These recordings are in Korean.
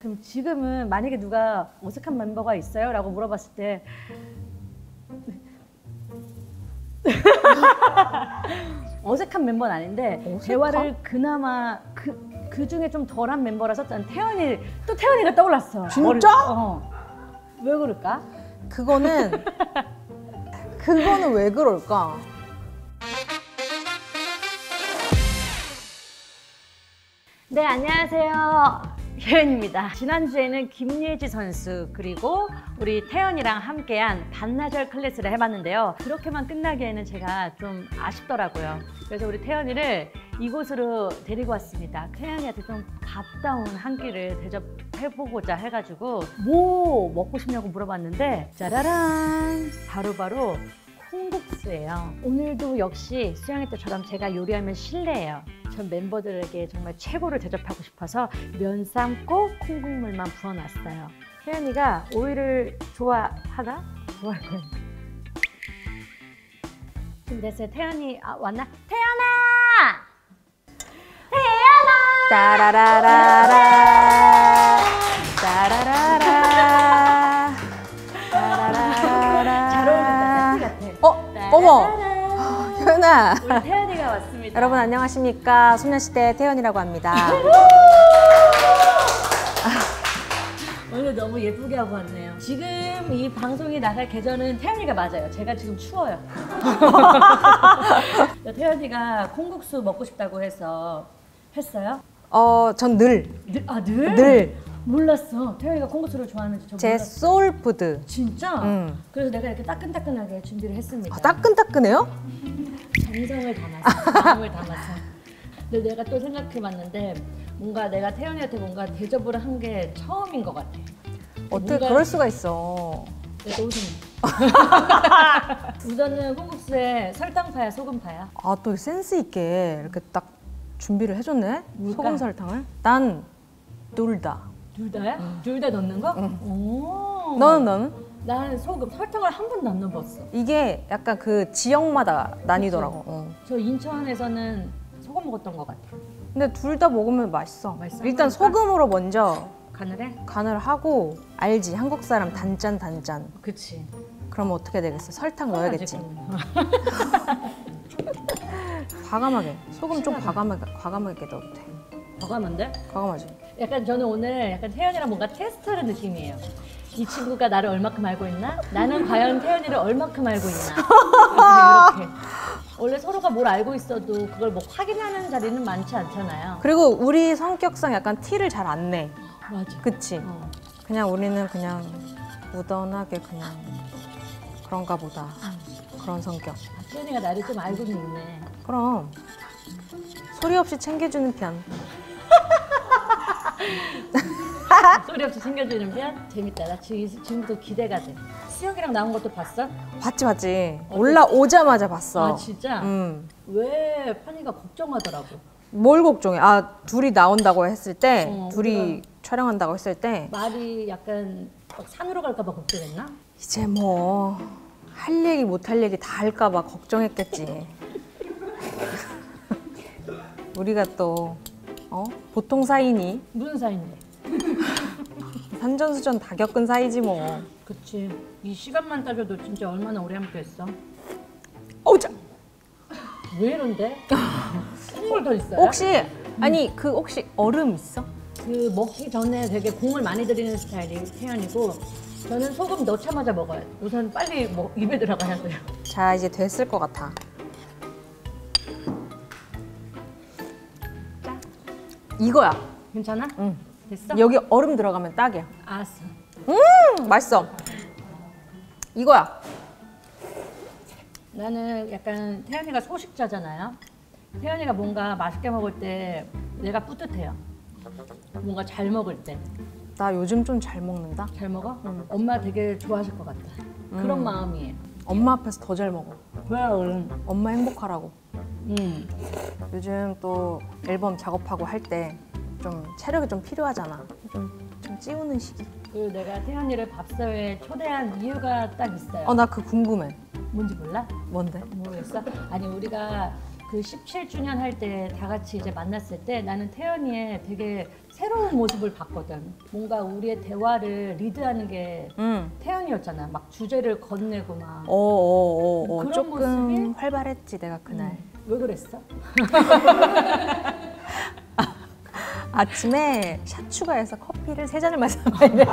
그럼 지금은 만약에 누가 어색한 멤버가 있어요? 라고 물어봤을 때 어색한 멤버는 아닌데 어색한? 대화를 그나마 그 중에 좀 덜한 멤버라서 난 태연이가 떠올랐어. 진짜? 왜 그럴까? 그거는 왜 그럴까? 네, 안녕하세요. 혜연입니다. 지난주에는 김예지 선수 그리고 우리 태연이랑 함께한 반나절 클래스를 해봤는데요. 그렇게만 끝나기에는 제가 좀 아쉽더라고요. 그래서 우리 태연이를 이곳으로 데리고 왔습니다. 태연이한테 좀 밥다운 한 끼를 대접해보고자 해가지고 뭐 먹고 싶냐고 물어봤는데 짜라란! 바로바로 콩국수예요. 오늘도 역시 수영이 때처럼 제가 요리하면 실례예요. 전 멤버들에게 정말 최고를 대접하고 싶어서 면 삶고 콩국물만 부어놨어요. 태연이가 오이를 좋아하나? 좋아할 거예요. 준비됐어요. 태연이 왔나? 태연아! 태연아! 따라라라라 따라라라 잘 어울린다. 세트 같아. 어머! 효연아! 우리 태연이가 왔습니다. 여러분 안녕하십니까? 소녀시대 태연이라고 합니다. 오늘 너무 예쁘게 하고 왔네요. 지금 이 방송이 나갈 계절은 태연이가 맞아요. 제가 지금 추워요. 태연이가 콩국수 먹고 싶다고 해서 했어요? 전 늘 늘? 몰랐어. 태연이가 콩국수를 좋아하는지 저 제 몰랐어. 소울푸드. 진짜? 응. 그래서 내가 이렇게 따끈따끈하게 준비를 했습니다. 따끈따끈해요? 정성을 담았어. 마음을 담았어. 근데 내가 또 생각해봤는데 뭔가 내가 태연이한테 뭔가 대접을 한 게 처음인 것 같아. 어떻게 뭔가 그럴 수가 있어. 내가 웃음. 우선은 콩국수에 설탕파야 소금파야? 또 센스 있게 이렇게 딱 준비를 해줬네. 뭘까? 소금 설탕을. 난 둘 다. 둘 다야? 둘 다 넣는 거? 오. 너는? 나는 소금, 설탕을 한 번도 안 넣어봤어. 이게 약간 그 지역마다 나뉘더라고. 저 인천에서는 소금 먹었던 것 같아. 근데 둘 다 먹으면 맛있어. 맛있어? 일단 소금으로 먼저 간을 해? 간을 하고 알지? 한국 사람 단짠. 그치. 그러면 어떻게 되겠어? 설탕 넣어야겠지. 그러면. 과감하게. 소금 좀 심하다. 과감하게 넣어도 돼. 과감한데? 과감하지. 약간 저는 오늘 약간 태연이랑 뭔가 테스트하는 느낌이에요. 이 친구가 나를 얼마큼 알고 있나? 나는 과연 태연이를 얼마큼 알고 있나? 이렇게. 원래 서로가 뭘 알고 있어도 그걸 뭐 확인하는 자리는 많지 않잖아요. 그리고 우리 성격상 약간 티를 잘 안 내. 맞아. 그치? 어. 그냥 우리는 그냥 무던하게 그냥 그런가 보다. 그런 성격. 태연이가 나를 좀 알고는 있네. 그럼 소리 없이 챙겨주는 편. 소리 없이 챙겨주는 편? 재밌다. 나 지금부터 기대가 돼. 수혁이랑 나온 것도 봤어? 봤지. 올라오자마자 봤어. 아 진짜? 왜 판이가 걱정하더라고. 뭘 걱정해? 둘이 나온다고 했을 때, 둘이 우리가- 촬영한다고 했을 때 말이 약간 막 산으로 갈까 봐 걱정했나? 이제 뭐 할 얘기 못 할 얘기 다 할까 봐 걱정했겠지. 우리가 또 보통 사이니 무슨 사이인데? 산전수전 다 겪은 사이지 뭐. 그치. 이 시간만 따져도 진짜 얼마나 오래 함께 했어? 어우자. 왜 이런데? 콩물 더 있어요? 혹시 혹시 얼음 있어? 그 먹기 전에 되게 공을 많이 들이는 스타일이 태연이고 저는 소금 넣자마자 먹어요. 우선 빨리 입에 들어가야 돼요. 자, 이제 됐을 것 같아. 이거야. 괜찮아? 응. 됐어? 여기 얼음 들어가면 딱이야. 알았어. 맛있어. 이거야. 나는 약간 태연이가 소식자잖아요. 태연이가 뭔가 맛있게 먹을 때 내가 뿌듯해요. 뭔가 잘 먹을 때. 나 요즘 좀 잘 먹는다. 잘 먹어? 엄마 되게 좋아하실 것 같다. 그런 마음이에요. 엄마 앞에서 더 잘 먹어. 왜? 엄마 행복하라고. 응. 요즘 또 앨범 작업하고 할 때 좀 체력이 좀 필요하잖아. 좀 찌우는 시기. 그리고 내가 태연이를 밥사회에 초대한 이유가 딱 있어요. 나 그거 궁금해. 뭔지 몰라? 뭔데? 모르겠어? 아니 우리가 그 17주년 할 때 다 같이 이제 만났을 때 나는 태연이의 되게 새로운 모습을 봤거든. 뭔가 우리의 대화를 리드하는 게 태연이었잖아. 막 주제를 건네고 막. 그런 조금 모습이? 활발했지 내가 그날. 왜 그랬어? 아침에 샷 추가해서 커피를 3잔을 마셨는데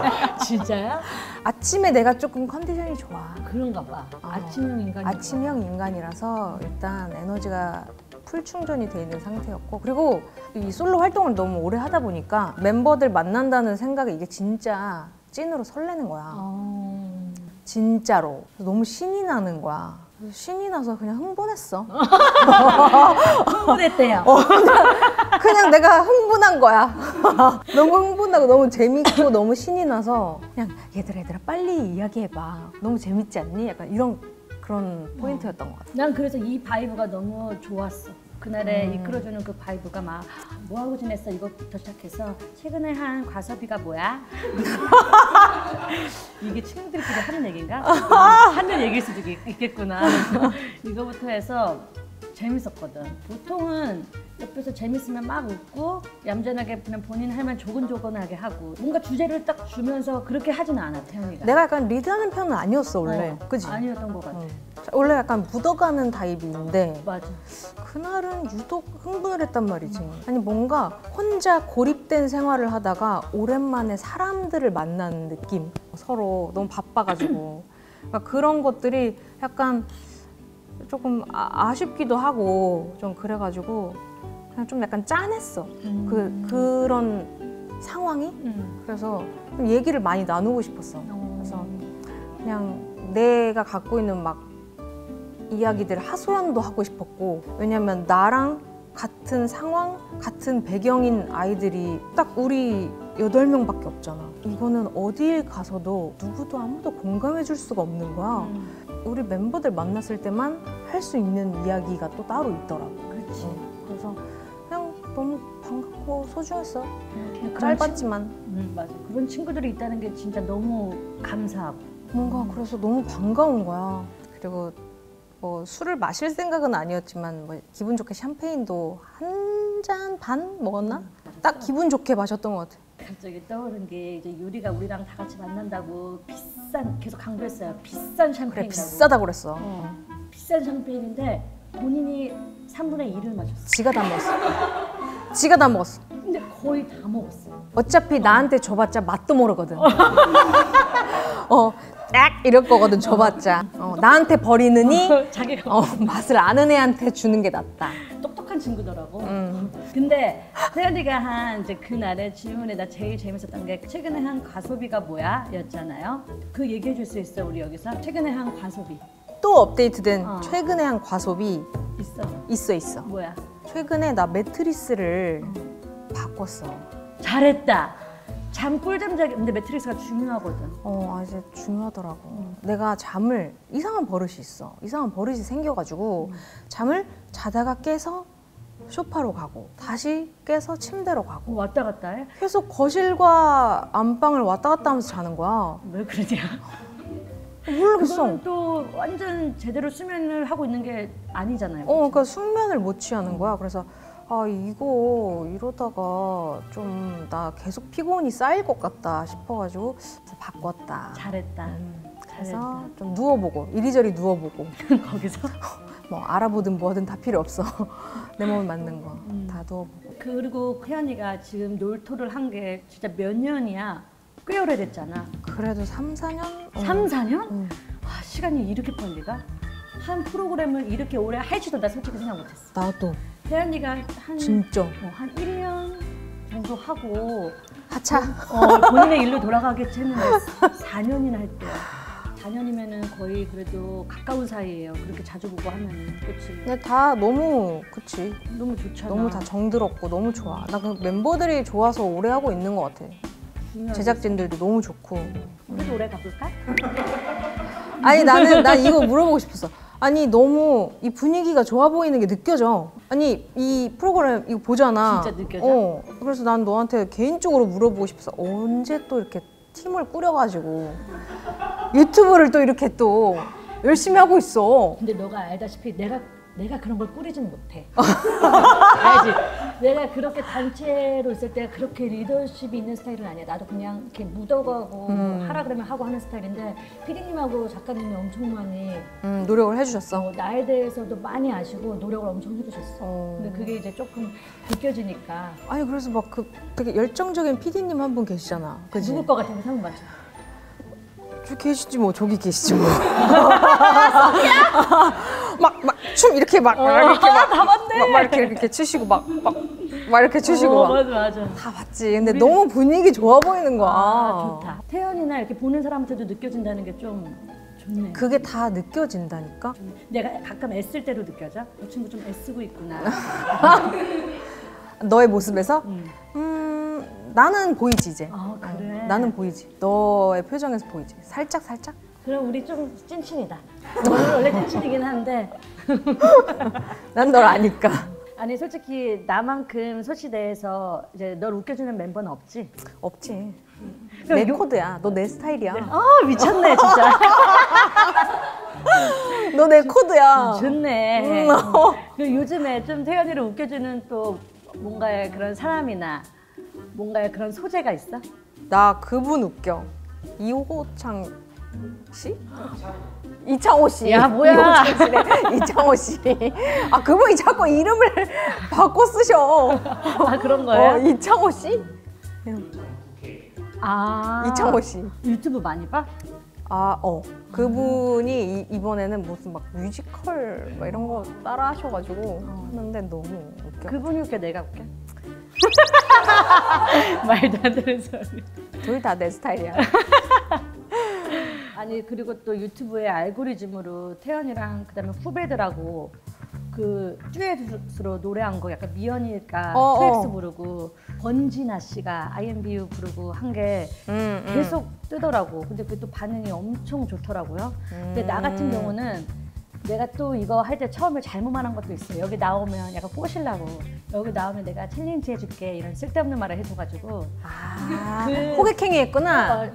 진짜야? 아침에 내가 조금 컨디션이 좋아. 그런가 봐. 아침형 인간이. 아침형 인간이라서 일단 에너지가 풀 충전이 돼 있는 상태였고, 그리고 이 솔로 활동을 너무 오래 하다 보니까 멤버들 만난다는 생각에 이게 진짜 찐으로 설레는 거야. 진짜로. 너무 신이 나는 거야. 그래서 신이 나서 그냥 흥분했어. 흥분했대요. 그냥 내가 흥분한 거야. 너무 흥분하고 너무 재밌고 너무 신이 나서 그냥 얘들아 빨리 이야기해봐. 너무 재밌지 않니? 약간 이런 그런 포인트였던 것 같아. 난 그래서 이 바이브가 너무 좋았어. 그날에 이끌어주는 그 바이브가 막 뭐하고 지냈어 이것부터 시작해서 최근에 한 과소비가 뭐야? 이게 친구들끼리 하는 얘기인가? 하는 얘기일 수도 있겠구나. 이거부터 해서 재밌었거든. 보통은 옆에서 재밌으면 막 웃고 얌전하게 그냥 본인 할 말 조근조근하게 하고 뭔가 주제를 딱 주면서 그렇게 하지는 않아 태연이가. 내가 약간 리드하는 편은 아니었어 원래. 그지? 아니었던 것 같아. 원래 약간 묻어가는 타입인데 맞아. 그날은 유독 흥분을 했단 말이지. 아니 뭔가 혼자 고립된 생활을 하다가 오랜만에 사람들을 만나는 느낌. 서로 너무 바빠가지고 그러니까 그런 것들이 약간 조금 아쉽기도 하고 좀 그래가지고 그냥 좀 약간 짠했어. 그런 상황이. 그래서 좀 얘기를 많이 나누고 싶었어. 그래서 그냥 내가 갖고 있는 막 이야기들 하소연도 하고 싶었고, 왜냐면 나랑 같은 상황, 같은 배경인 아이들이 딱 우리 8명밖에 없잖아. 이거는 어딜 가서도 누구도 아무도 공감해 줄 수가 없는 거야. 우리 멤버들 만났을 때만 할 수 있는 이야기가 또 따로 있더라고. 그렇지. 그래서 그냥 너무 반갑고 소중했어. 그런 짧았지만. 맞아. 그런 친구들이 있다는 게 진짜 너무 감사하고. 뭔가 그래서 너무 반가운 거야. 그리고 뭐 술을 마실 생각은 아니었지만 뭐 기분 좋게 샴페인도 한 잔 반 먹었나? 딱 기분 좋게 마셨던 것 같아. 갑자기 떠오른 게 이제 유리가 우리랑 다 같이 만난다고 비싼 계속 강조했어요. 비싼 샴페인이라고. 그래 비싸다고 그랬어. 비싼 샴페인인데 본인이 3분의 1을 마셨어. 지가 다 먹었어. 지가 다 먹었어. 근데 거의 다 먹었어. 어차피 나한테 줘봤자 맛도 모르거든. 딱 이럴 거거든 줘봤자. 나한테 버리느니 자기가 맛을 아는 애한테 주는 게 낫다. 똑똑한 친구더라고. 근데 태연이가 한 이제 그날의 질문에 나 제일 재밌었던 게 최근에 한 과소비가 뭐야? 였잖아요. 그 얘기해 줄 수 있어 우리 여기서? 최근에 한 과소비. 또 업데이트된 최근에 한 과소비 있어. 뭐야? 최근에 나 매트리스를 바꿨어. 잘했다. 잠 꿀잠 자기. 근데 매트리스가 중요하거든. 아주 중요하더라고. 내가 잠을 이상한 버릇이 있어. 이상한 버릇이 생겨가지고 잠을 자다가 깨서 소파로 가고 다시 깨서 침대로 가고 왔다 갔다 해? 계속 거실과 안방을 왔다 갔다 하면서 자는 거야. 왜 그러냐? 모르겠어. 그건 또 완전 제대로 수면을 하고 있는 게 아니잖아요. 그러니까 숙면을 못 취하는 거야. 그래서 이거 이러다가 좀 나 계속 피곤이 쌓일 것 같다 싶어가지고 바꿨다. 잘했다. 그래서 좀 누워보고 이리저리 누워보고 거기서 뭐 알아보든 뭐든 다 필요 없어. 내 몸에 맞는 거 다 누워보고. 그리고 태연이가 지금 놀토를 한 게 진짜 몇 년이야? 꽤 오래됐잖아. 그래도 3, 4년? 3, 4년? 시간이 이렇게 빨리 가? 한 프로그램을 이렇게 오래 할지도 나 솔직히 생각 못했어. 나도 태연이가 진짜 한 1년 정도 하고 하차. 본인의 일로 돌아가겠지 했는데 4년이나 했대요. 4년이면은 거의 그래도 가까운 사이예요. 그렇게 자주 보고 하면은. 그치? 근데 다 너무 그치. 너무 좋잖아. 너무 다 정들었고 너무 좋아. 나 그 멤버들이 좋아서 오래 하고 있는 것 같아. 제작진들도 너무 좋고. 우리도 오래 가볼까? 아니 난 이거 물어보고 싶었어. 아니 너무 이 분위기가 좋아 보이는 게 느껴져. 아니 이 프로그램 이거 보잖아. 진짜 느껴져? 그래서 난 너한테 개인적으로 물어보고 싶었어. 언제 또 이렇게 팀을 꾸려가지고 유튜브를 또 이렇게 또 열심히 하고 있어. 근데 너가 알다시피 내가 내가 그런 걸 꾸리지는 못해. 알지? 내가 그렇게 단체로 있을 때 그렇게 리더십이 있는 스타일은 아니야. 나도 그냥 이렇게 묻어가고 하라 그러면 하고 하는 스타일인데 PD님하고 작가님이 엄청 많이 노력을 해주셨어. 나에 대해서도 많이 아시고 노력을 엄청 해주셨어. 근데 그게 이제 조금 느껴지니까. 아니 그래서 막 그 되게 열정적인 PD님 한 분 계시잖아. 그지? 누굴 것 같아서 상관 맞죠? 저 계시지 뭐 저기 계시지 뭐. 막 춤 이렇게 막 이렇게 다 봤네. 막 이렇게 추시고 막 이렇게 추시고 막. 맞아. 다 봤지. 근데 너무 분위기 좋아 보이는 거야. 좋다. 태연이나 이렇게 보는 사람한테도 느껴진다는 게 좀 좋네. 그게 다 느껴진다니까. 내가 가끔 애쓸 때도 느껴져? 이 친구 좀 애쓰고 있구나. 너의 모습에서? 나는 보이지 이제. 그래? 나는 보이지. 너의 표정에서 보이지. 살짝. 그럼 우리 좀 찐친이다. 너는 원래 찐친이긴 한데. 난 널 아니까. 아니 솔직히 나만큼 소시대에서 이제 널 웃겨주는 멤버는 없지? 없지. 내 코드야. 너 내 스타일이야. 미쳤네 진짜. 너 내 코드야. 좋네. 그 요즘에 좀 태연이를 웃겨주는 또 뭔가의 그런 사람이나 뭔가의 그런 소재가 있어? 나 그분 웃겨. 이호창 씨? 이창호 씨. 야 뭐야? 이호창 씨래. 이창호 씨. 아 그분이 자꾸 이름을 바꿔 쓰셔. 그런 거예요? 이창호 씨? 이창호 씨. 유튜브 많이 봐? 그분이 이번에는 무슨 막 뮤지컬 막 이런 거 따라 하셔가지고 하는데 너무 웃겨. 그분이 웃겨 내가 웃겨? 말도 안 되는 소리. 둘 다 내 스타일이야. 아니 그리고 또 유튜브의 알고리즘으로 태연이랑 그다음에 후배들하고 그 듀엣으로 노래한 거 약간 미연이가 트랙스 부르고 권진아 씨가 IMBU 부르고 한 게 계속 뜨더라고. 근데 그게 또 반응이 엄청 좋더라고요. 근데 나 같은 경우는 내가 또 이거 할 때 처음에 잘못 말한 것도 있어. 여기 나오면 약간 꼬시려고. 여기 나오면 내가 챌린지 해줄게 이런 쓸데없는 말을 해줘가지고. 호객행위 했구나.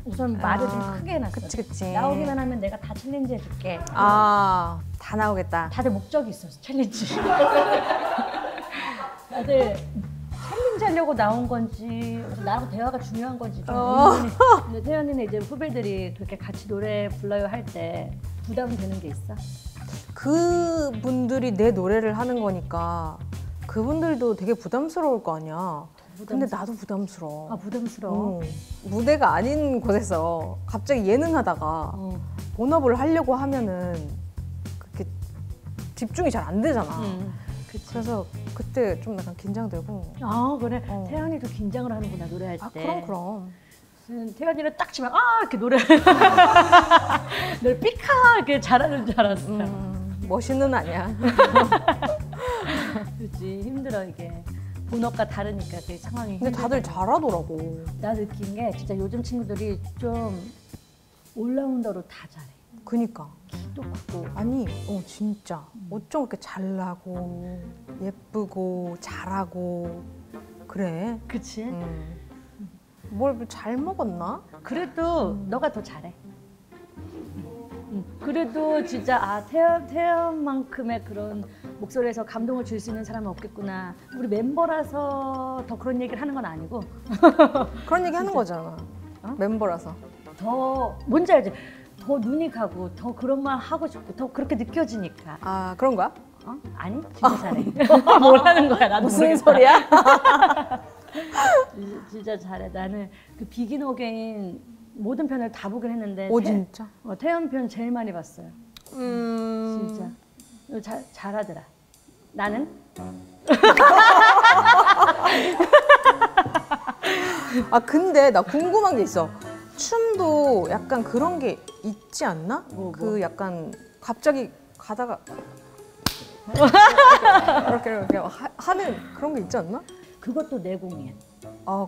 우선 말을 좀 크게 해놨어. 그치. 나오기만 하면 내가 다 챌린지 해줄게. 다 나오겠다. 다들 목적이 있어, 챌린지. 다들 챌린지 하려고 나온 건지 나하고 대화가 중요한 건지 좀 의문이. 근데 태연이는 이제 후배들이 그렇게 같이 노래 불러요 할 때 부담되는 게 있어? 그분들이 내 노래를 하는 거니까 그분들도 되게 부담스러울 거 아니야. 근데 나도 부담스러워. 부담스러워? 무대가 아닌 곳에서 갑자기 예능하다가 본업을 하려고 하면은 그렇게 집중이 잘 안 되잖아. 그래서 그때 좀 약간 긴장되고. 그래. 태연이도 긴장을 하는구나 노래할 때. 그럼. 태연이는 딱 치면 이렇게 노래. 널 삐카 이렇게 잘하는 줄 알았어. 멋있는 아니야. 그렇지 힘들어 이게. 본업과 다르니까 그 상황이. 근데 다들 잘하더라고. 나 느낀 게 진짜 요즘 친구들이 좀 올라운더로 다 잘해. 그니까. 키도 크고. 아니, 진짜. 어쩜 그렇게 잘나고 예쁘고 잘하고 그래. 그치? 뭘 잘 먹었나? 그래도 너가 더 잘해. 그래도 진짜 태연만큼의 그런 목소리에서 감동을 줄 수 있는 사람은 없겠구나. 우리 멤버라서 더 그런 얘기를 하는 건 아니고. 그런 얘기 하는 거잖아. 멤버라서. 더 뭔지 알지? 더 눈이 가고 더 그런 말 하고 싶고 더 그렇게 느껴지니까. 그런 거야? 아니 진짜 잘해. 뭘 하는 거야 나도 무슨 모르겠다. 소리야? 진짜 잘해. 나는 그 비긴 어게인 모든 편을 다 보긴 했는데 진짜? 태연 편 제일 많이 봤어요. 진짜 잘하더라. 나는? 근데 나 궁금한 게 있어. 춤도 약간 그런 게 있지 않나? 그 약간 갑자기 가다가 이렇게 하는 그런 게 있지 않나? 그것도 내공이야.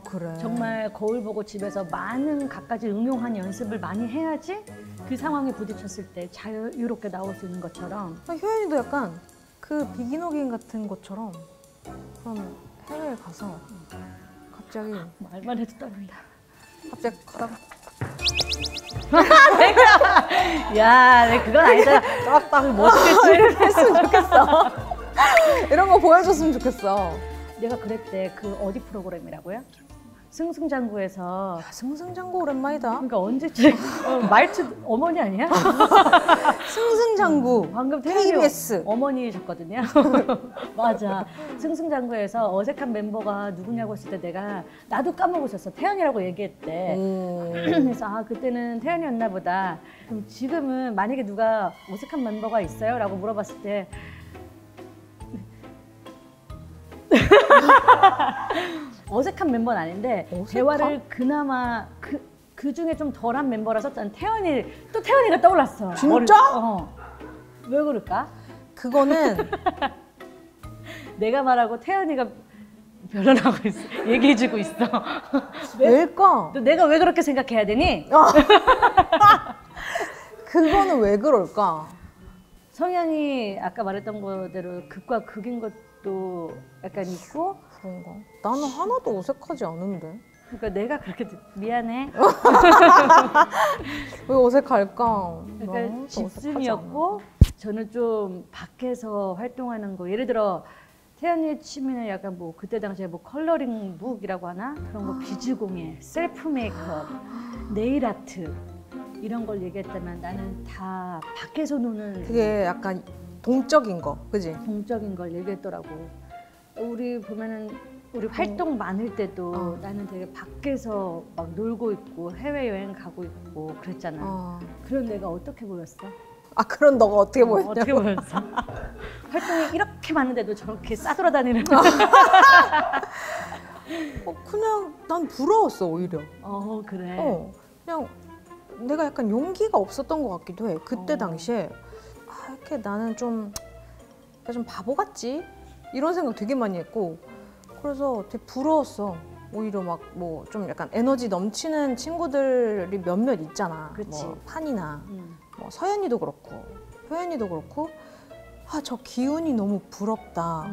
그래. 정말 거울 보고 집에서 많은 갖가지 응용한 연습을 많이 해야지 그 상황에 부딪혔을 때 자유롭게 나올 수 있는 것처럼. 효연이도 약간 그 비긴 어게인 같은 것처럼 그런 해외에 가서 갑자기 말만 해도 떨린다. 갑자기 가다가 야, 내 그건 아니잖아. 딱 멋있게 이렇게 했으면 좋겠어. 이런 거 보여줬으면 좋겠어. 내가 그랬대. 그 어디 프로그램이라고요? 승승장구에서. 야, 승승장구 오랜만이다. 그러니까 언제쯤 말투 어머니 아니야? 승승장구. 방금 태연이 KBS. 어머니셨거든요. 맞아. 승승장구에서 어색한 멤버가 누구냐고 했을 때 내가 나도 까먹고 있었어. 태연이라고 얘기했대. 그래서 아 그때는 태연이었나 보다. 그럼 지금은 만약에 누가 어색한 멤버가 있어요? 라고 물어봤을 때 어색한 멤버는 아닌데 어색한? 대화를 그나마 그 중에 좀 덜한 멤버라서 난 태연이가 떠올랐어. 진짜? 왜 그럴까? 그거는 내가 말하고 태연이가 변론하고 있어. 얘기해주고 있어. 왜일까? 또 내가 왜 그렇게 생각해야 되니? 그거는 왜 그럴까? 성향이 아까 말했던 거대로 극과 극인 것도 약간 있고 그런가? 나는 하나도 어색하지 않은데. 그러니까 내가 그렇게 미안해. 왜 어색할까? 그러니까 집순이였고 저는 좀 밖에서 활동하는 거 예를 들어 태연이의 취미는 약간 뭐 그때 당시에 뭐 컬러링 북이라고 하나 그런 거 비즈공예, 셀프 메이크업, 네일 아트 이런 걸 얘기했다면 나는 다 밖에서 노는 그게 약간 동적인 거, 그지? 동적인 걸 얘기했더라고. 우리 보면은 우리 활동 많을 때도 나는 되게 밖에서 막 놀고 있고 해외여행 가고 있고 그랬잖아. 그런 내가 어떻게 보였어? 아 그런 너가 어떻게 보였냐? 어떻게 보였어? 활동이 이렇게 많은데도 저렇게 싸돌아다니는. 그냥 난 부러웠어 오히려. 그래. 그냥 내가 약간 용기가 없었던 것 같기도 해. 그때 당시에 이렇게 나는 좀 바보 같지? 이런 생각 되게 많이 했고 그래서 되게 부러웠어. 오히려 막 뭐 좀 약간 에너지 넘치는 친구들이 몇몇 있잖아. 그치. 뭐 판이나 뭐 서연이도 그렇고 효연이도 그렇고 저 기운이 너무 부럽다.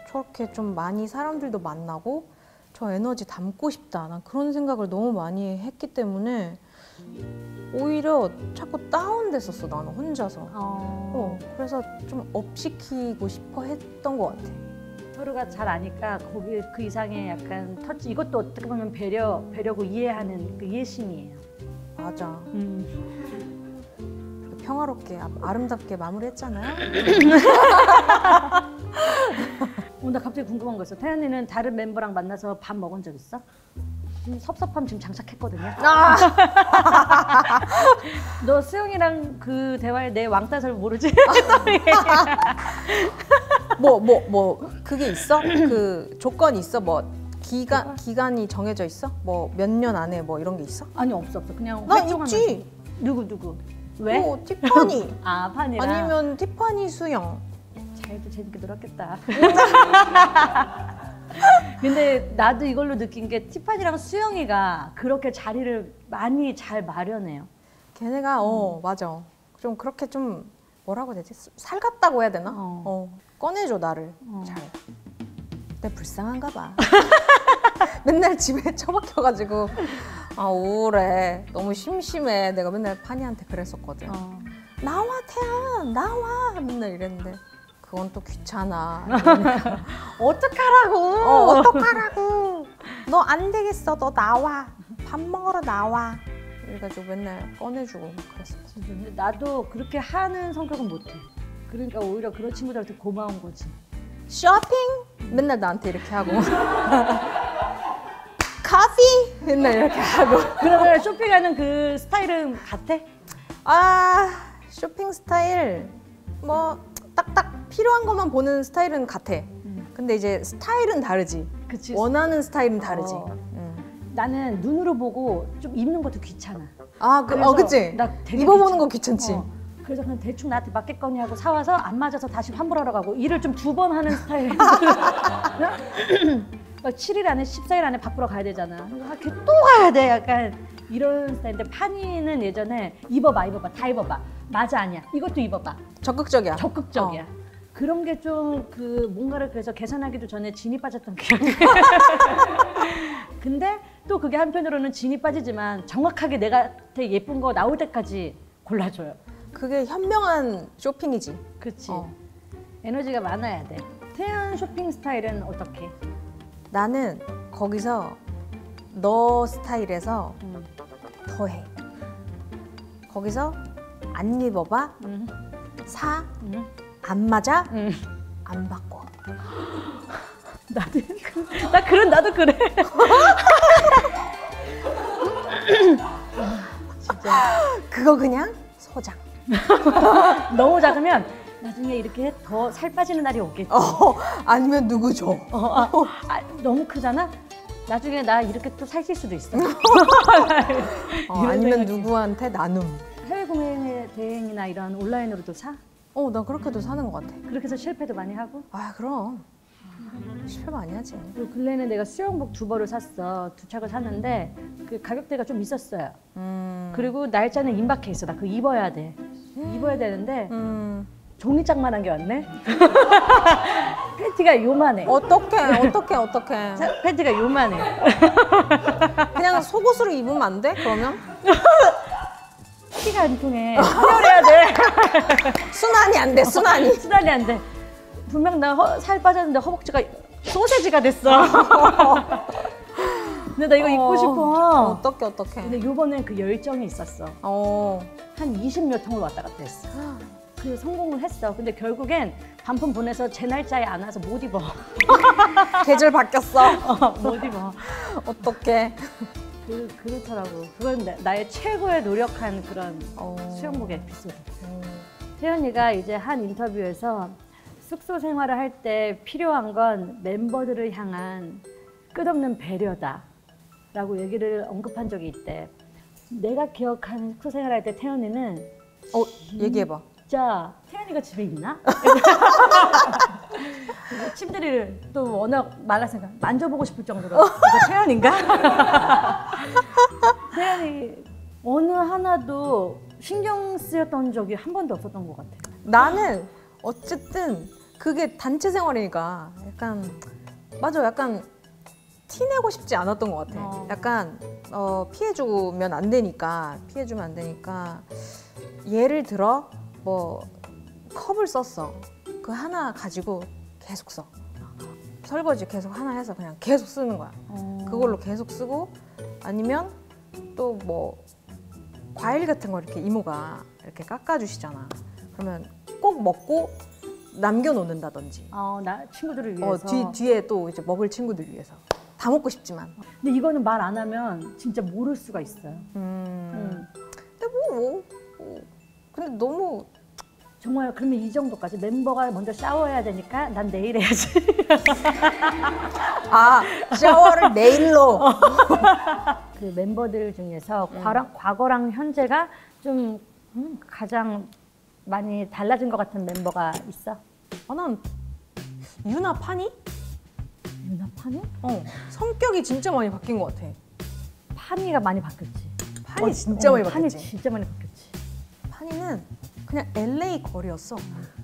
저렇게 좀 많이 사람들도 만나고 저 에너지 담고 싶다. 난 그런 생각을 너무 많이 했기 때문에 오히려 자꾸 다운됐었어 나는 혼자서. 그래서 좀 업시키고 싶어 했던 것 같아. 서로가 잘 아니까 거기 그 이상의 약간 터치. 이것도 어떻게 보면 배려고 이해하는 그 이해심이에요. 맞아. 평화롭게 아름답게 마무리했잖아요. 나 갑자기 궁금한 거 있어. 태연이는 다른 멤버랑 만나서 밥 먹은 적 있어? 지금 섭섭함 지금 장착했거든요. 너 수영이랑 그 대화에 내 왕따설 모르지? 뭐 그게 있어? 그 조건이 있어? 뭐 기간이 정해져 있어? 뭐 몇 년 안에 뭐 이런 게 있어? 아니 없어. 그냥 나 활동하면서. 있지. 누구? 왜? 뭐 티파니. 판이랑. 아니면 티파니 수영. 잘도 재밌게 놀았겠다. 근데 나도 이걸로 느낀 게 티파니랑 수영이가 그렇게 자리를 많이 잘 마련해요. 걔네가 맞아. 좀 그렇게 좀 뭐라고 해야 되지? 살갑다고 해야 되나? 꺼내줘 나를 잘. 근데 불쌍한가 봐. 맨날 집에 처박혀가지고 우울해. 너무 심심해. 내가 맨날 파니한테 그랬었거든. 나와 태연 나와 맨날 이랬는데 그건 또 귀찮아. 그러니까, 어떡하라고 너 안 되겠어. 너 나와. 밥 먹으러 나와. 그래가지고 맨날 꺼내주고 그랬었어. 근데 나도 그렇게 하는 성격은 못해. 그러니까 오히려 그런 친구들한테 고마운 거지. 쇼핑? 맨날 나한테 이렇게 하고 커피? 맨날 이렇게 하고. 그러면 쇼핑하는 그 스타일은 같아? 쇼핑 스타일 뭐 딱딱 필요한 것만 보는 스타일은 같아. 근데 이제 스타일은 다르지. 그치. 원하는 스타일은 다르지. 나는 눈으로 보고 좀 입는 것도 귀찮아. 그치? 나 되게 입어보는 거 귀찮지. 그래서 그냥 대충 나한테 맞겠거니 하고 사와서 안 맞아서 다시 환불하러 가고 일을 좀 2번 하는 스타일. 7일 안에 14일 안에 바꾸러 가야 되잖아. 걔 또 가야 돼. 약간 이런 스타일인데 파니는 예전에 입어봐 다 입어봐. 맞아 아니야 이것도 입어봐. 적극적이야. 그런 게 좀 그 뭔가를 그래서 계산하기도 전에 진이 빠졌던 기억이. 근데 또 그게 한편으로는 진이 빠지지만 정확하게 내가 되게 예쁜 거 나올 때까지 골라줘요. 그게 현명한 쇼핑이지. 그렇지. 어. 에너지가 많아야 돼. 태연 쇼핑 스타일은 어떻게? 나는 거기서 너 스타일에서 더해. 거기서 안 입어봐, 사, 안 맞아, 안 바꿔. 나도 그래. 진짜 그거 그냥 소장. 너무 작으면 나중에 이렇게 더 살 빠지는 날이 오겠지. 아니면 누구 줘. 너무 크잖아. 나중에 나 이렇게 또 살찔 수도 있어. 이런 아니면 생각이. 누구한테 나눔. 해외 구매 대행이나 이런 온라인으로도 사? 난 그렇게도 사는 것 같아. 그렇게 해서 실패도 많이 하고? 아, 그럼. 실패 많이 하지. 그리고 근래에는 내가 수영복 2벌을 샀어. 2착을 샀는데 그 가격대가 좀 있었어요. 그리고 날짜는 임박해 있어. 나 그거 입어야 돼. 입어야 되는데 종이짝만한 게 왔네. 팬티가 요만해. 어떡해. 팬티가 요만해. 그냥 속옷으로 입으면 안 돼? 그러면? 키가 안 통해. 분열해야 돼. 순환이 안 돼, 순환이. 순환이 안 돼. 분명 나 살 빠졌는데 허벅지가 소세지가 됐어. 근데 나 이거 입고 싶어. 어떡해. 근데 요번엔 그 열정이 있었어. 한 20몇 통을 왔다 갔다 했어. 그래서 성공을 했어. 근데 결국엔 반품 보내서 제 날짜에 안 와서 못 입어. 계절 바뀌었어. 못 입어. 어떡해. 그렇더라고. 그건 나의 최고의 노력한 그런 수영복 에피소드. 태연이가 이제 한 인터뷰에서 숙소 생활을 할 때 필요한 건 멤버들을 향한 끝없는 배려다 라고 얘기를 언급한 적이 있대. 내가 기억한 숙소 생활할 때 태연이는 얘기해봐. 진짜 태연이가 집에 있나? 침대를 또 워낙 말라서 만져보고 싶을 정도로 이거 태연인가? 태연이 어느 하나도 신경 쓰였던 적이 한 번도 없었던 것 같아. 나는 어쨌든 그게 단체 생활이니까 약간 티내고 싶지 않았던 것 같아. 약간 피해주면 안 되니까 예를 들어 뭐 컵을 썼어. 그 하나 가지고 계속 써. 설거지 계속 하나 해서 그냥 계속 쓰는 거야. 그걸로 계속 쓰고 아니면 또 뭐 과일 같은 거 이렇게 이모가 이렇게 깎아주시잖아. 그러면 꼭 먹고 남겨놓는다든지. 나 친구들을 위해서. 뒤에 또 이제 먹을 친구들 위해서. 다 먹고 싶지만. 근데 이거는 말 안 하면 진짜 모를 수가 있어요. 근데 근데 너무 정말 그러면 이 정도까지 멤버가 먼저 샤워해야 되니까 난 내일 해야지. 샤워를 내일로. 그 멤버들 중에서 과거랑 현재가 좀 가장 많이 달라진 것 같은 멤버가 있어? 난 유나 파니? 유나 파니? 성격이 진짜 많이 바뀐 것 같아. 파니가 많이 바뀌었지. 파니 진짜 많이 바뀌었지. 파니 진짜 많이 바뀌었지. 파니는 그냥 LA 걸이었어.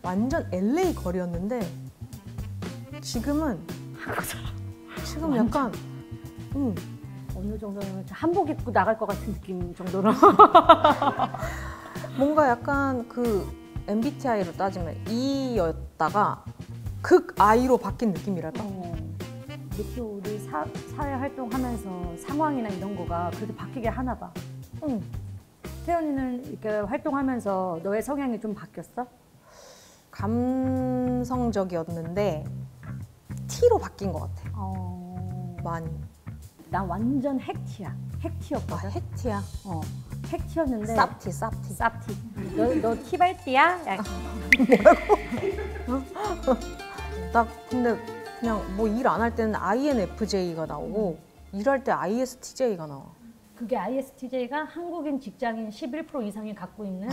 완전 LA 걸이었는데 지금은 지금 약간 어느 정도면 한복 입고 나갈 것 같은 느낌 정도로. 뭔가 약간 그 MBTI로 따지면 E였다가 극 I로 바뀐 느낌이랄까? 이렇게 우리 사회 활동하면서 상황이나 이런 거가 그래도 바뀌게 하나 봐. 태연이는 이렇게 활동하면서 너의 성향이 좀 바뀌었어? 감성적이었는데 T로 바뀐 것 같아. 많이. 난 완전 핵티야. 핵티였거든. 핵티야. 핵티였는데. 쌉티. 너 티발띠야? 나 근데 그냥 뭐 일 안 할 때는 INFJ가 나오고 일할 때 ISTJ가 나와. 그게 ISTJ가 한국인 직장인 11% 이상이 갖고 있는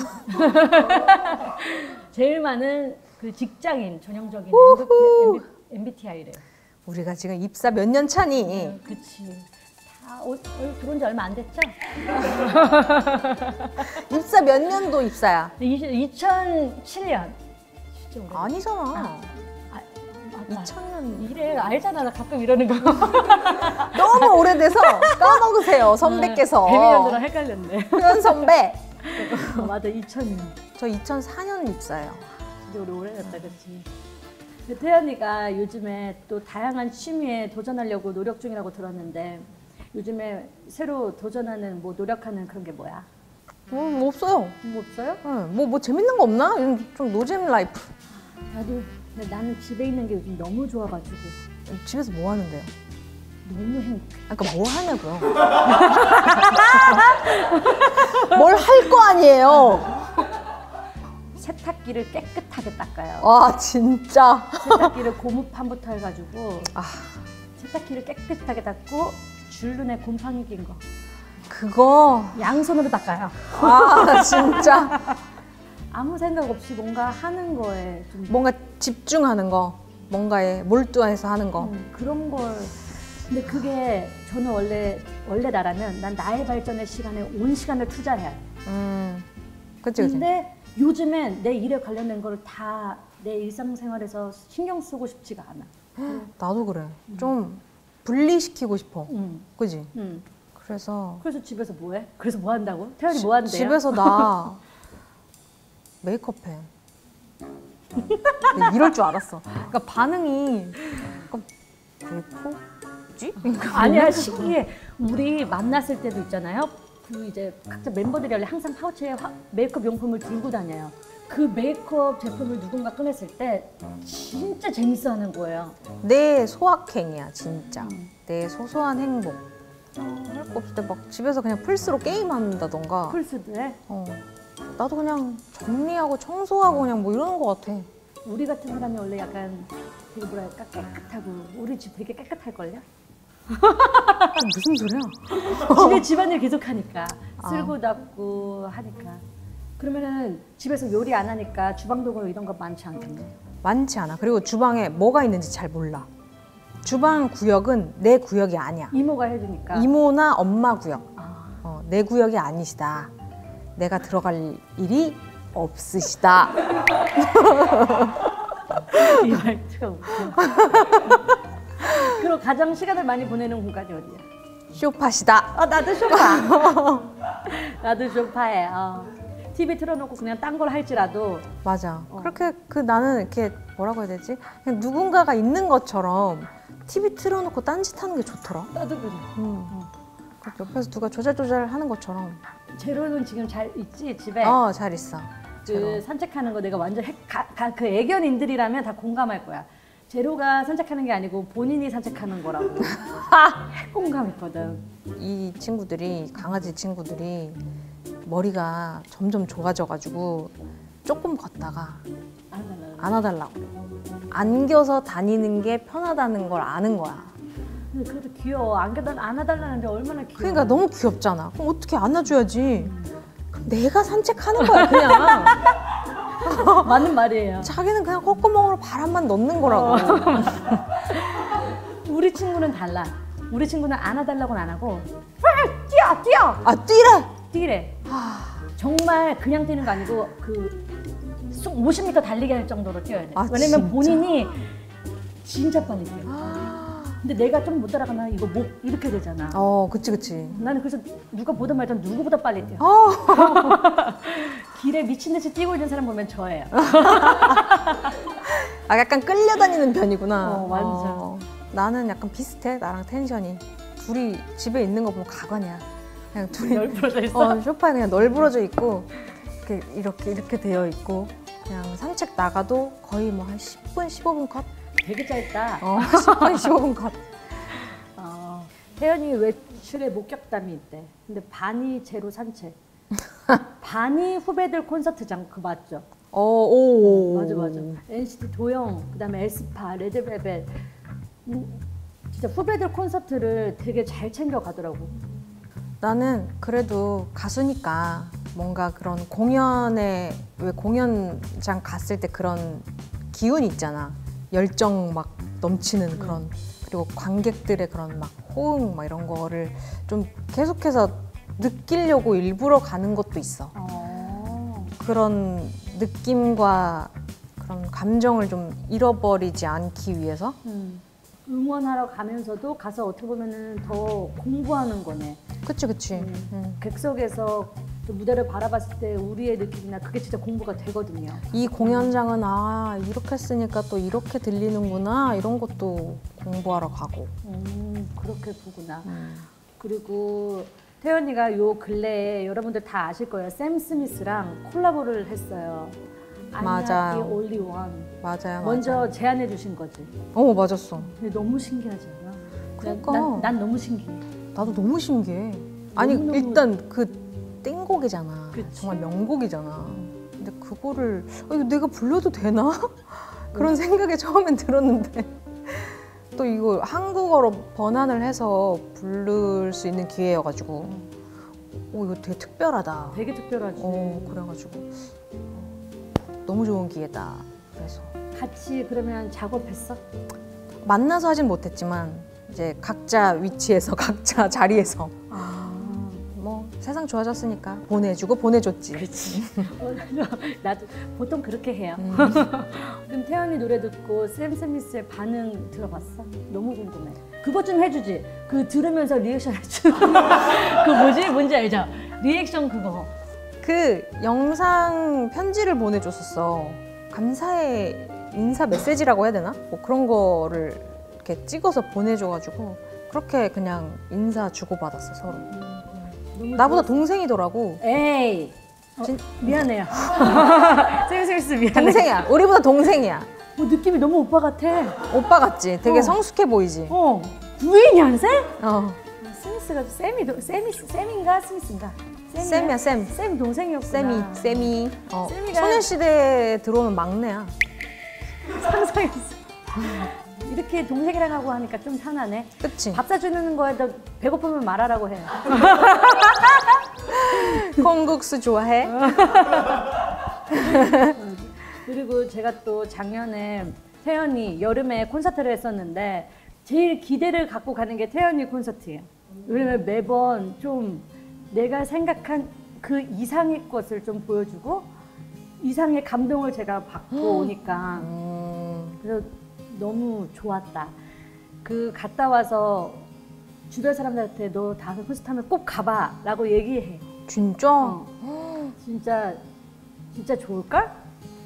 제일 많은 그 직장인 전형적인 MBTI래. 우리가 지금 입사 몇 년 차니? 그치. 다 들어온 지 얼마 안 됐죠? 입사 몇 년도 입사야? 2007년. 진짜 오래. 아니잖아. 2000년 이래 알잖아. 나 가끔 이러는 거. 너무 오래돼서 까먹으세요 선배께서. 데뷔년도랑 헷갈렸네. 효연 선배. 맞아 2000년. 저 2004년 입사예요. 진짜 우리 오래됐다 그치. 태연이가 요즘에 또 다양한 취미에 도전하려고 노력 중이라고 들었는데 요즘에 새로 도전하는 뭐 노력하는 그런 게 뭐야? 뭐 없어요. 뭐 없어요? 뭐 재밌는 거 없나? 요즘 좀 노잼 라이프. 나도. 근데 나는 집에 있는 게 요즘 너무 좋아가지고. 집에서 뭐 하는데요? 너무 행복해. 그러니까 뭐 하냐고요. 뭘 할 거 아니에요. 세탁기를 깨끗하게 닦아요. 와 진짜. 세탁기를 고무판부터 해가지고 아 세탁기를 깨끗하게 닦고 줄눈에 곰팡이 낀 거 그거. 양손으로 닦아요. 아 진짜. 아무 생각 없이 뭔가 하는 거에 좀 뭔가 집중하는 거, 뭔가에 몰두해서 하는 거. 그런 걸. 근데 그게 저는 원래 나라면 난 나의 발전의 시간에 온 시간을 투자해야 돼. 그치 그치. 근데 요즘엔 내 일에 관련된 걸 다 내 일상생활에서 신경 쓰고 싶지가 않아. 나도 그래. 좀 분리시키고 싶어. 응. 그지? 응. 그래서 그래서 집에서 뭐 해? 그래서 뭐 한다고? 태연이 뭐 한대요? 집에서 나 메이크업 해. 이럴 줄 알았어. 그러니까 반응이 메이크업지? 아니야 신기해. 우리 만났을 때도 있잖아요. 그 이제 각자 멤버들이 원래 항상 파우치에 메이크업 용품을 들고 다녀요. 그 메이크업 제품을 누군가 꺼냈을 때 진짜 재밌어하는 거예요. 내 소확행이야 진짜. 내 소소한 행복. 할 거 없을 때 막 집에서 그냥 플스로 게임한다던가. 플스도 해? 나도 그냥 정리하고 청소하고 그냥 뭐 이러는 거 같아. 우리 같은 사람이 원래 약간 되게 뭐랄까 깨끗하고 우리 집 되게 깨끗할걸요? 무슨 소리야? 집에 집안일 계속 하니까 쓸고 닦고 하니까. 그러면은 집에서 요리 안 하니까 주방 도구 이런 거 많지 않겠네. 많지 않아. 그리고 주방에 뭐가 있는지 잘 몰라. 주방 구역은 내 구역이 아니야. 이모가 해주니까. 이모나 엄마 구역. 내 구역이 아니시다. 내가 들어갈 일이 없으시다. 이 말투가 웃겨. 그리고 가장 시간을 많이 보내는 공간이 어디야? 쇼파시다. 나도 쇼파. 나도 쇼파에. TV 틀어놓고 그냥 딴 걸 할지라도. 맞아. 그렇게 나는 이렇게 뭐라고 해야 되지? 그냥 누군가가 있는 것처럼 TV 틀어놓고 딴짓하는 게 좋더라. 나도 그래. 옆에서 누가 조잘조잘 하는 것처럼. 제로는 지금 잘 있지 집에? 잘 있어. 그 산책하는 거 내가 완전 그 애견인들이라면 다 공감할 거야. 제로가 산책하는 게 아니고 본인이 산책하는 거라고. 핵공감했거든. 이 친구들이 강아지 친구들이 머리가 점점 좋아져가지고 조금 걷다가 안아달라고. 안겨서 다니는 게 편하다는 걸 아는 거야. 근데 그래도 귀여워. 안아달라는데 얼마나 귀여워. 그러니까 너무 귀엽잖아. 그럼 어떻게 안아줘야지. 그럼 내가 산책하는 거야 그냥. 맞는 말이에요. 자기는 그냥 콧구멍으로 바람만 넣는 거라고. 우리 친구는 달라. 우리 친구는 안아달라고는 안 하고 뛰어! 뛰래. 정말 그냥 뛰는 거 아니고 그 50m 달리기 할 정도로 뛰어야 돼. 왜냐면 진짜? 본인이 진짜 빨리 뛰어. 근데 내가 좀 못 따라가면 이거 목 이렇게 되잖아. 그치. 나는 그래서 누가 보든 말든 누구보다 빨리 뛰어. 길에 미친 듯이 뛰고 있는 사람 보면 저예요. 약간 끌려다니는 편이구나. 완전. 나는 약간 비슷해. 나랑 텐션이. 둘이 집에 있는 거 보면 가관이야. 그냥 둘이 널브러져 있어. 소파에 그냥 널브러져 있고 이렇게 되어 있고 그냥 산책 나가도 거의 뭐 한 10분, 15분 컷? 되게 짧다. 10분, 15분 컷. 태연이 외출에 목격담이 있대. 근데 반이 제로 산책. 반이 후배들 콘서트장 그거 맞죠? 맞아. NCT 도영, 그다음에 에스파, 레드벨벳. 진짜 후배들 콘서트를 되게 잘 챙겨가더라고. 나는 그래도 가수니까 뭔가 그런 공연에 왜 공연장 갔을 때 그런 기운이 있잖아. 열정 막 넘치는 그런 그리고 관객들의 그런 막 호응 막 이런 거를 좀 계속해서 느끼려고 일부러 가는 것도 있어. 그런 느낌과 그런 그런 감정을 좀 잃어버리지 않기 위해서. 응원하러 가면서도 가서 어떻게 보면은 더 공부하는 거네. 그치. 객석에서 또 무대를 바라봤을 때 우리의 느낌이나 그게 진짜 공부가 되거든요. 이 공연장은 이렇게 쓰니까 또 이렇게 들리는구나 이런 것도 공부하러 가고. 그렇게 보구나. 그리고 태연이가 요 근래에 여러분들 다 아실 거예요. 샘 스미스랑 콜라보를 했어요. 맞아요. The Only One. 맞아요. 먼저 제안해 주신 거지. 맞았어. 근데 너무 신기하지 않아? 그러니까. 난 너무 신기해. 나도 너무 신기해. 아니 너무너무... 일단 그 띵곡이잖아. 그치. 정말 명곡이잖아. 근데 그거를 이거 내가 불러도 되나? 그런 생각이 처음엔 들었는데 또 이거 한국어로 번안을 해서 부를 수 있는 기회여가지고 이거 되게 특별하다. 되게 특별하지. 그래가지고 너무 좋은 기회다. 그래서 같이 그러면 작업했어? 만나서 하진 못했지만 이제 각자 위치에서 각자 자리에서 뭐 세상 좋아졌으니까 보내주고 보내줬지. 그렇지. 나도 보통 그렇게 해요. 그럼 태연이 노래 듣고 샘 스미스의 반응 들어봤어? 너무 궁금해. 그것 좀 해주지. 그 들으면서 리액션 해주는 그 뭐지? 뭔지 알죠? 리액션 그거. 그 영상 편지를 보내줬었어. 감사의 인사 메시지라고 해야 되나? 뭐 그런 거를 이렇게 찍어서 보내줘가지고 그렇게 그냥 인사 주고받았어 서로. 나보다 동생이더라고. 에이 미안해요. 샘 스미스 미안해. 동생이야. 우리보다 동생이야. 느낌이 너무 오빠 같아. 오빠 같지? 되게 성숙해 보이지? 부인연세? 스미스가 샘인가 스미스인가? 샘이야 샘. 샘 동생이었구나. 샘이. 샘이가- 소녀시대에 들어오면 막내야. 상상했어. 이렇게 동생이랑 하고 하니까 좀 편하네. 그치? 밥 사주는 거에도 배고프면 말하라고 해. 콩국수 좋아해? 그리고 제가 또 작년에 태연이 여름에 콘서트를 했었는데 제일 기대를 갖고 가는 게 태연이 콘서트예요. 왜냐면 매번 좀 내가 생각한 그 이상의 것을 좀 보여주고 이상의 감동을 제가 받고 오니까 그래서 너무 좋았다. 그 갔다 와서 주변 사람들한테 너 다음에 콘서트 하면 꼭 가봐 라고 얘기해. 진짜? 진짜 좋을걸?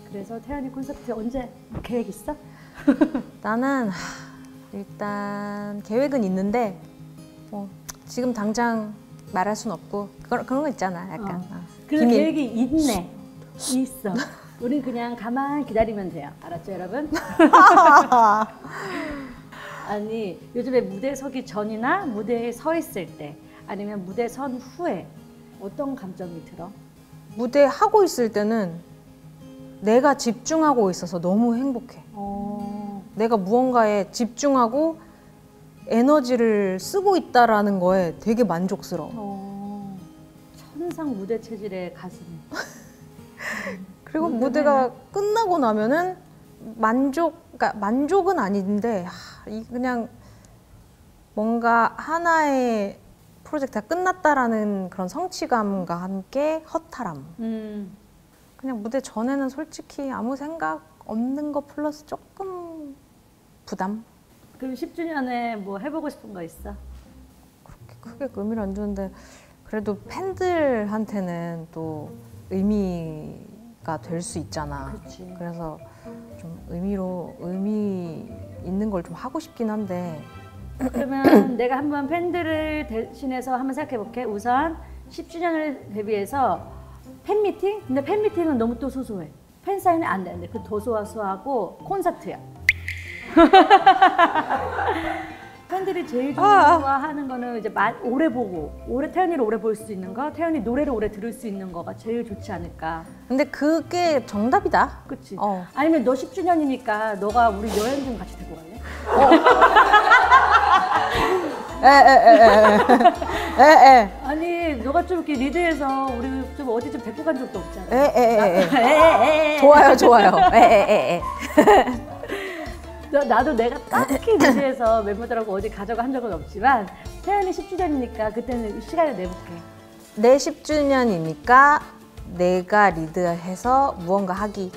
그래서 태연이 콘서트 언제 계획 있어? 나는 일단 계획은 있는데 지금 당장 말할 순 없고 그런 거 있잖아 약간. 그래서 계획이 있네. 있어. 우린 그냥 가만히 기다리면 돼요. 알았죠 여러분? 아니 요즘에 무대 서기 전이나 무대에 서 있을 때 아니면 무대 선 후에 어떤 감정이 들어? 무대 하고 있을 때는 내가 집중하고 있어서 너무 행복해. 내가 무언가에 집중하고 에너지를 쓰고 있다라는 거에 되게 만족스러워. 천상 무대 체질의 가수네. 그리고 무대가 끝나고 나면은 그러니까 만족은 아닌데 그냥 뭔가 하나의 프로젝트가 끝났다라는 그런 성취감과 함께 허탈함. 그냥 무대 전에는 솔직히 아무 생각 없는 거 플러스 조금 부담? 그럼 10주년에 뭐 해보고 싶은 거 있어? 그렇게 크게 의미를 안 두는데 그래도 팬들한테는 또 의미가 될 수 있잖아. 그치. 그래서 좀 의미 있는 걸 좀 하고 싶긴 한데 그러면 내가 한번 팬들을 대신해서 한번 생각해 볼게. 우선 10주년을 대비해서 팬미팅? 근데 팬미팅은 너무 또 소소해. 팬사인회 안 되는데 그 더 소소하고 콘서트야. 팬들이 제일 좋아하는 거는 이제 오래 보고 태연이를 오래 볼 수 있는 거, 태연이 노래를 오래 들을 수 있는 거가 제일 좋지 않을까. 근데 그게 정답이다. 그치? 아니면 너 10주년이니까 너가 우리 여행 좀 같이 데리고 갈래? 아니 너가 좀 이렇게 리드해서 우리 좀 어디 좀 데리고 간 적도 없잖아. 좋아요. 나도 내가 딱히 리드해서 멤버들하고 어디 가져가 한 적은 없지만 태연이 10주년이니까 그때는 시간을 내볼게. 내 10주년이니까 내가 리드해서 무언가 하기.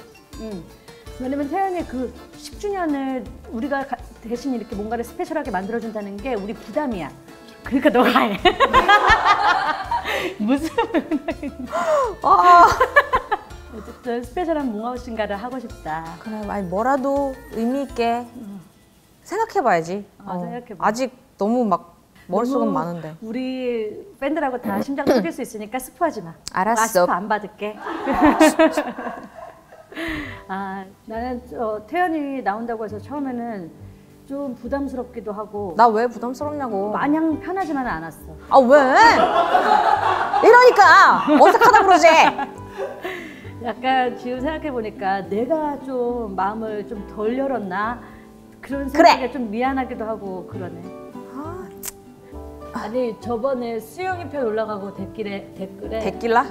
왜냐면 태연이 그 10주년을 우리가 대신 이렇게 뭔가를 스페셜하게 만들어준다는 게 우리 부담이야. 그러니까 너가 해. 무슨 어쨌든 스페셜한 무엇인가를 하고 싶다. 그래, 아니 뭐라도 의미 있게 생각해봐야지. 생각해봐. 아직 너무 막 머릿속은 너무 많은데. 우리 팬들하고 다 심장 터질 수 있으니까 스포하지 마. 알았어. 나 스포 안 받을게. 나는 태연이 나온다고 해서 처음에는 좀 부담스럽기도 하고. 나 왜 부담스럽냐고. 마냥 편하지만은 않았어. 아 왜? 이러니까 어색하다 그러지. 약간 지금 생각해 보니까 내가 좀 마음을 좀 덜 열었나 그런 생각이 그래. 좀 미안하기도 하고 그러네. 아니 저번에 수영이 편 올라가고 댓글에 데킬라?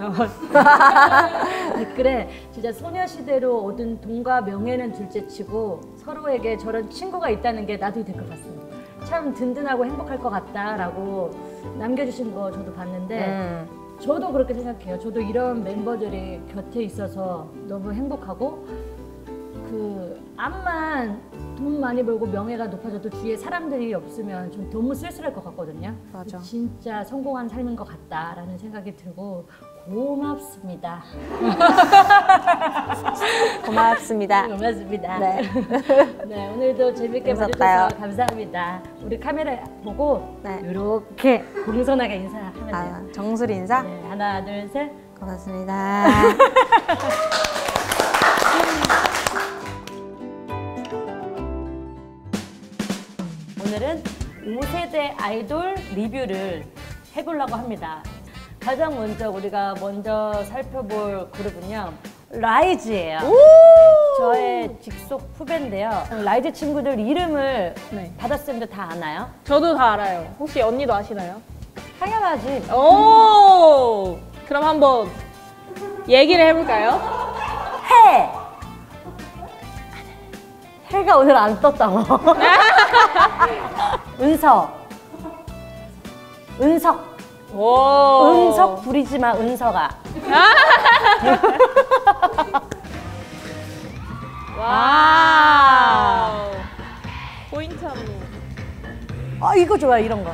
댓글에 진짜 소녀시대로 얻은 돈과 명예는 둘째치고 서로에게 저런 친구가 있다는 게 나도 이 댓글 봤어요. 참 든든하고 행복할 것 같다라고 남겨주신 거 저도 봤는데 저도 그렇게 생각해요. 저도 이런 멤버들이 곁에 있어서 너무 행복하고 암만 돈 많이 벌고 명예가 높아져도 주위에 사람들이 없으면 좀 너무 쓸쓸할 것 같거든요. 맞아. 진짜 성공한 삶인 것 같다라는 생각이 들고 고맙습니다. 고맙습니다. 고맙습니다. 네. 네, 오늘도 재밌게 재밌었어요. 봐주셔서 감사합니다. 우리 카메라 보고 네. 이렇게 공손하게 인사하면 돼요. 정수리 인사? 네, 하나, 둘, 셋. 고맙습니다. 오늘은 5세대 아이돌 리뷰를 해보려고 합니다. 가장 먼저 우리가 살펴볼 그룹은요. 라이즈예요. 저의 직속 후배인데요. 라이즈 친구들 이름을 바다쌤도 다 아나요? 저도 다 알아요. 혹시 언니도 아시나요? 당연하지. 오! 그럼 한번 얘기를 해볼까요? 해가 오늘 안 떴다고. 은석. 오! 은석 부리지 마, 은석아. 와우! 포인트 안무. 이거 좋아, 이런 거.